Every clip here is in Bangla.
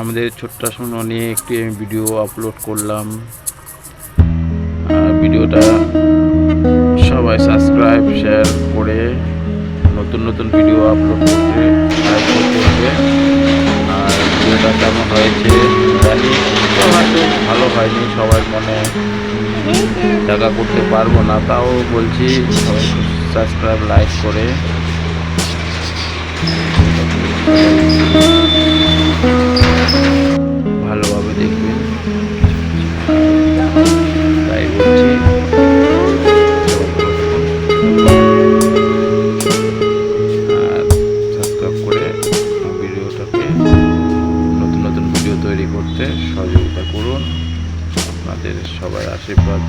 আমাদের ছোট্ট সোনা নিয়ে একটি আমি ভিডিও আপলোড করলাম। ভিডিওটা সবাই সাবস্ক্রাইব শেয়ার করে নতুন নতুন ভিডিও আপলোড করতে সাহায্য করবে। আর ভিডিওটা কেমন হয়েছে জানি, হয়তো ভালো হয়নি, সবার মনে জায়গা করতে পারবো না, তাও বলছি সবাই সাবস্ক্রাইব লাইক করে ভালোভাবে দেখবেন, তাই বলছি। আর সাবস্ক্রাইব করে ভিডিওটাকে নতুন নতুন ভিডিও তৈরি করতে সহযোগিতা করুন। আপনাদের সবাই আশীর্বাদ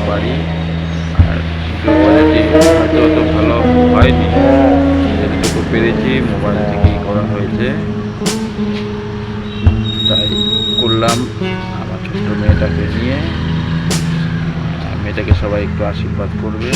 পারি। আর ভিডিও কোয়ালিটি হয়তো অত ভালো হয়নি, যেটুকু পেরেছি মোবাইল থেকেই করা হয়েছে, তাই করলাম আমার ছোট্ট মেয়েটাকে নিয়ে। মেয়েটাকে সবাই একটু আশীর্বাদ করবে।